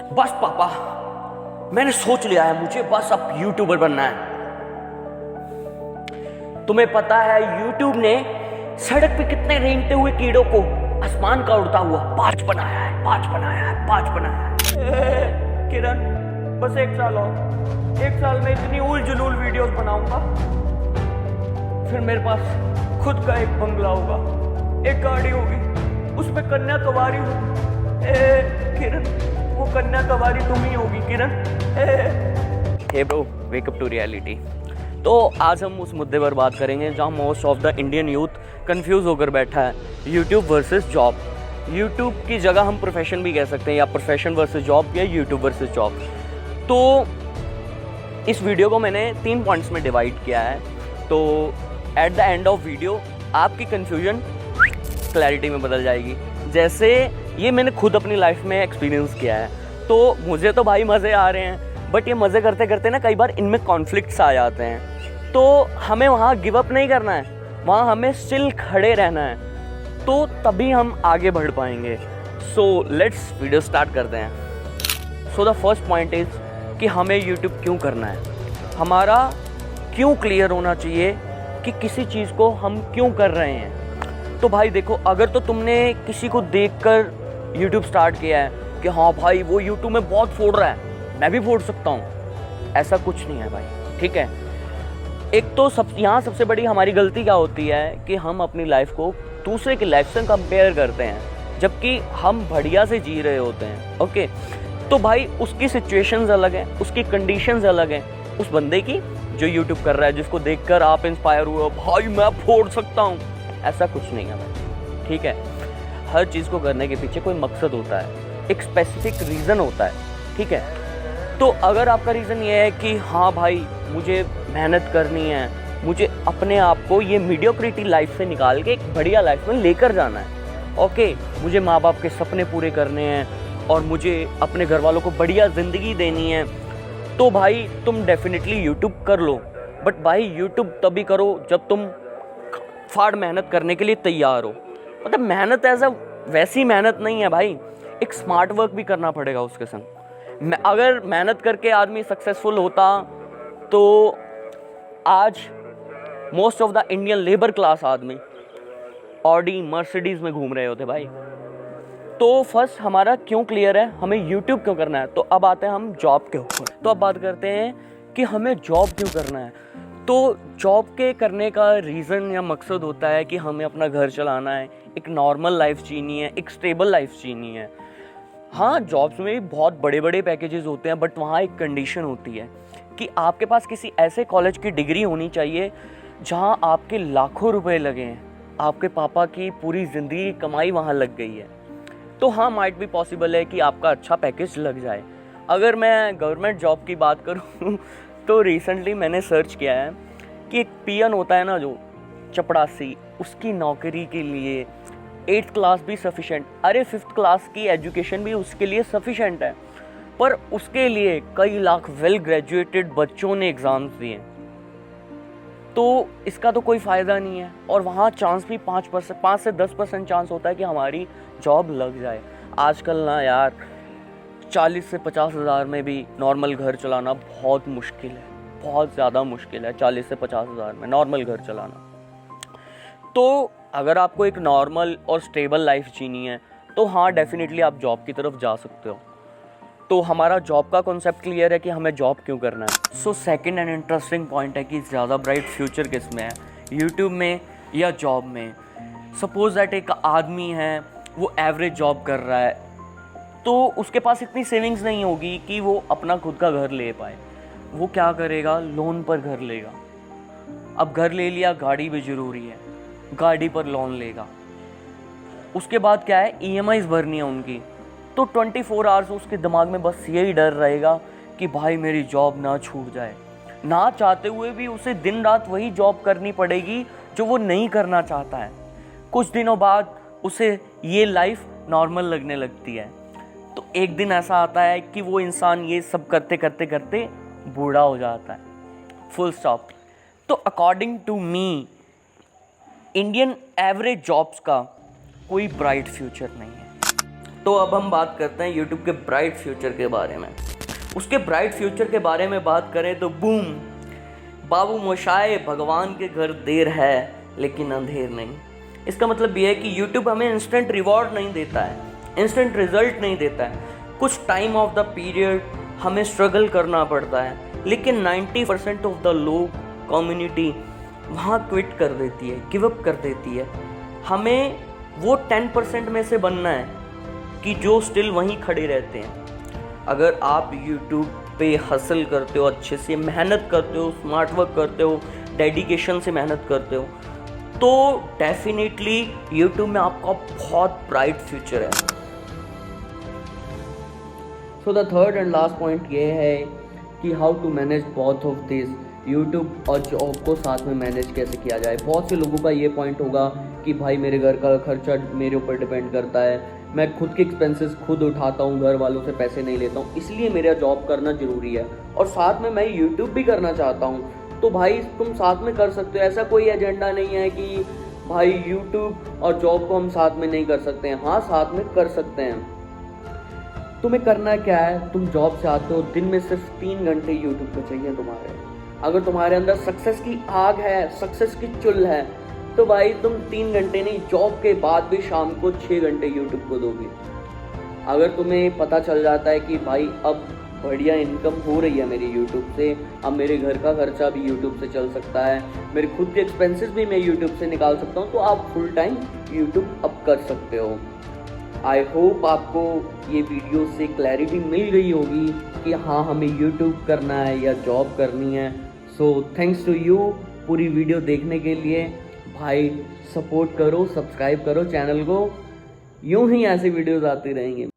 बस पापा, मैंने सोच लिया है, मुझे बस अब यूट्यूबर बनना है। तुम्हें पता है यूट्यूब ने सड़क पे कितने रेंगते हुए कीड़ों को आसमान का उड़ता हुआ बाज बनाया है, बाज बनाया है, बाज बनाया है। किरण, बस 1 साल और, 1 साल में इतनी उल जुलूल वीडियोस बनाऊंगा, फिर मेरे पास खुद का एक बंगला होगा, एक गाड़ी होगी, उसमें कन्या कुंवारी होगी। किरण, वो कन्या कुंवारी तुम ही होगी Kiran. Hey bro, wake up to reality. तो आज हम उस मुद्दे पर बात करेंगे जहाँ most of the Indian youth confuse होकर बैठा है, यूट्यूब वर्सेस जॉब। यूट्यूब की जगह हम प्रोफेशन भी कह सकते हैं, या प्रोफेशन वर्सेस जॉब, या यूट्यूब वर्सेस जॉब। तो इस वीडियो को मैंने 3 पॉइंट्स में डिवाइड किया है। तो at the end of video आपकी कन्फ्यूजन क्लैरिटी में बदल जाएगी। जैसे ये मैंने खुद अपनी लाइफ में एक्सपीरियंस किया है, तो मुझे तो भाई मज़े आ रहे हैं, बट ये मज़े करते करते ना कई बार इनमें कॉन्फ्लिक्ट्स आ जाते हैं। तो हमें वहाँ गिव अप नहीं करना है, वहाँ हमें स्टिल खड़े रहना है, तो तभी हम आगे बढ़ पाएंगे। सो लेट्स वीडियो स्टार्ट करते हैं। So the first point is कि हमें यूट्यूब क्यों करना है। हमारा क्यों क्लियर होना चाहिए कि किसी चीज़ को हम क्यों कर रहे हैं। तो भाई देखो, अगर तो तुमने किसी को देखकर यूट्यूब स्टार्ट किया है कि हाँ भाई वो यूट्यूब में बहुत फोड़ रहा है, मैं भी फोड़ सकता हूँ, ऐसा कुछ नहीं है भाई, ठीक है। एक तो यहाँ सबसे बड़ी हमारी गलती क्या होती है कि हम अपनी लाइफ को दूसरे की लाइफ से कंपेयर करते हैं, जबकि हम बढ़िया से जी रहे होते हैं। ओके, तो भाई उसकी सिचुएशंस अलग हैं, उसकी कंडीशंस अलग हैं उस बंदे की जो यूट्यूब कर रहा है, जिसको देखकर आप इंस्पायर हुए, भाई मैं फोड़ सकता हूँ। ऐसा कुछ नहीं है भाई, ठीक है। हर चीज़ को करने के पीछे कोई मकसद होता है, एक स्पेसिफिक रीज़न होता है, ठीक है। तो अगर आपका रीज़न ये है कि हाँ भाई मुझे मेहनत करनी है, मुझे अपने आप को ये मीडियोक्रिटी लाइफ से निकाल के एक बढ़िया लाइफ में लेकर जाना है, ओके, मुझे माँ बाप के सपने पूरे करने हैं और मुझे अपने घर वालों को बढ़िया ज़िंदगी देनी है, तो भाई तुम डेफिनेटली यूट्यूब कर लो। बट भाई यूट्यूब तभी करो जब तुम फाड़ मेहनत करने के लिए तैयार हो। मतलब मेहनत ऐसा वैसी मेहनत नहीं है भाई, एक स्मार्ट वर्क भी करना पड़ेगा उसके संग। अगर मेहनत करके आदमी सक्सेसफुल होता तो आज most of the Indian labour class आदमी ऑडी मर्सिडीज में घूम रहे होते भाई। तो फर्स्ट हमारा क्यों क्लियर है, हमें यूट्यूब क्यों करना है। तो अब आते हैं हम जॉब के ऊपर। तो अब बात करते हैं कि हमें जॉब क्यों करना है। तो जॉब के करने का रीज़न या मकसद होता है कि हमें अपना घर चलाना है, एक नॉर्मल लाइफ जीनी है, एक स्टेबल लाइफ जीनी है। हाँ, जॉब्स में भी बहुत बड़े बड़े पैकेजेस होते हैं, बट वहाँ एक कंडीशन होती है कि आपके पास किसी ऐसे कॉलेज की डिग्री होनी चाहिए जहाँ आपके लाखों रुपए लगे हैं, आपके पापा की पूरी ज़िंदगी की कमाई वहाँ लग गई है। तो हाँ, माइट भी पॉसिबल है कि आपका अच्छा पैकेज लग जाए। अगर मैं गवर्नमेंट जॉब की बात करूँ तो रिसेंटली मैंने सर्च किया है कि एक पियन होता है ना, जो चपड़ासी, उसकी नौकरी के लिए 8th क्लास भी सफिशेंट, अरे 5th क्लास की एजुकेशन भी उसके लिए सफिशेंट है, पर उसके लिए कई लाख वेल ग्रेजुएटेड बच्चों ने एग्ज़ाम्स दिए, तो इसका तो कोई फ़ायदा नहीं है। और वहाँ चांस भी 5 से 10% चांस होता है कि हमारी जॉब लग जाए। आजकल ना यार 40 से 50 हज़ार में भी नॉर्मल घर चलाना बहुत मुश्किल है, बहुत ज़्यादा मुश्किल है 40 से 50 हज़ार में नॉर्मल घर चलाना। तो अगर आपको एक नॉर्मल और स्टेबल लाइफ जीनी है तो हाँ, डेफिनेटली आप जॉब की तरफ जा सकते हो। तो हमारा जॉब का कॉन्सेप्ट क्लियर है कि हमें जॉब क्यों करना है। So second and interesting point है कि ज़्यादा ब्राइट फ्यूचर किस में है, यूट्यूब में या जॉब में। सपोज दैट एक आदमी है, वो एवरेज जॉब कर रहा है, तो उसके पास इतनी सेविंग्स नहीं होगी कि वो अपना खुद का घर ले पाए। वो क्या करेगा, लोन पर घर लेगा। अब घर ले लिया, गाड़ी भी ज़रूरी है, गाड़ी पर लोन लेगा। उसके बाद क्या है, EMIs भरनी है उनकी। तो 24 आवर्स उसके दिमाग में बस यही डर रहेगा कि भाई मेरी जॉब ना छूट जाए। ना चाहते हुए भी उसे दिन रात वही जॉब करनी पड़ेगी जो वो नहीं करना चाहता है। कुछ दिनों बाद उसे ये लाइफ नॉर्मल लगने लगती है। तो एक दिन ऐसा आता है कि वो इंसान ये सब करते करते करते बूढ़ा हो जाता है, फुल स्टॉप। तो according to me, Indian average jobs का कोई ब्राइट फ्यूचर नहीं है। तो अब हम बात करते हैं यूट्यूब के ब्राइट फ्यूचर के बारे में। उसके ब्राइट फ्यूचर के बारे में बात करें तो बूम, बाबू मोशाय, भगवान के घर देर है लेकिन अंधेर नहीं। इसका मतलब ये है कि यूट्यूब हमें इंस्टेंट रिवॉर्ड नहीं देता है, इंस्टेंट रिजल्ट नहीं देता है। कुछ टाइम ऑफ द पीरियड हमें स्ट्रगल करना पड़ता है, लेकिन 90% ऑफ द लोग कम्युनिटी वहाँ क्विट कर देती है, गिव अप कर देती है। हमें वो 10% में से बनना है कि जो स्टिल वहीं खड़े रहते हैं। अगर आप यूट्यूब पे हसल करते हो, अच्छे से मेहनत करते हो, स्मार्ट वर्क करते हो, डेडिकेशन से मेहनत करते हो, तो डेफिनेटली यूट्यूब में आपका बहुत ब्राइट फ्यूचर है। So the third and last point ये है कि how to manage both of this, YouTube और जॉब को साथ में मैनेज कैसे किया जाए। बहुत से लोगों का ये पॉइंट होगा कि भाई मेरे घर का खर्चा मेरे ऊपर डिपेंड करता है, मैं खुद के एक्सपेंसेस खुद उठाता हूँ, घर वालों से पैसे नहीं लेता हूँ, इसलिए मेरा जॉब करना ज़रूरी है और साथ में मैं यूट्यूब भी करना चाहता हूँ। तो भाई तुम साथ में कर सकते हो, ऐसा कोई एजेंडा नहीं है कि भाई यूट्यूब और जॉब को हम साथ में नहीं कर सकते हैं। हाँ, साथ में कर सकते हैं। तुम्हें करना क्या है, तुम जॉब से आते हो, दिन में सिर्फ 3 घंटे यूट्यूब पे चाहिए तुम्हारे। अगर तुम्हारे अंदर सक्सेस की आग है, सक्सेस की चुल है, तो भाई तुम 3 घंटे नहीं, जॉब के बाद भी शाम को 6 घंटे यूट्यूब को दोगे। अगर तुम्हें पता चल जाता है कि भाई अब बढ़िया इनकम हो रही है मेरी यूट्यूब से, अब मेरे घर का खर्चा भी यूट्यूब से चल सकता है, मेरे खुद के एक्सपेंसेस भी मैं यूट्यूब से निकाल सकता हूँ, तो आप फुल टाइम यूट्यूब अब कर सकते हो। आई होप आपको ये वीडियो से क्लैरिटी मिल गई होगी कि हाँ हमें यूट्यूब करना है या जॉब करनी है। सो थैंक्स टू यू पूरी वीडियो देखने के लिए। भाई सपोर्ट करो, सब्सक्राइब करो चैनल को, यूं ही ऐसी वीडियोस आती रहेंगी।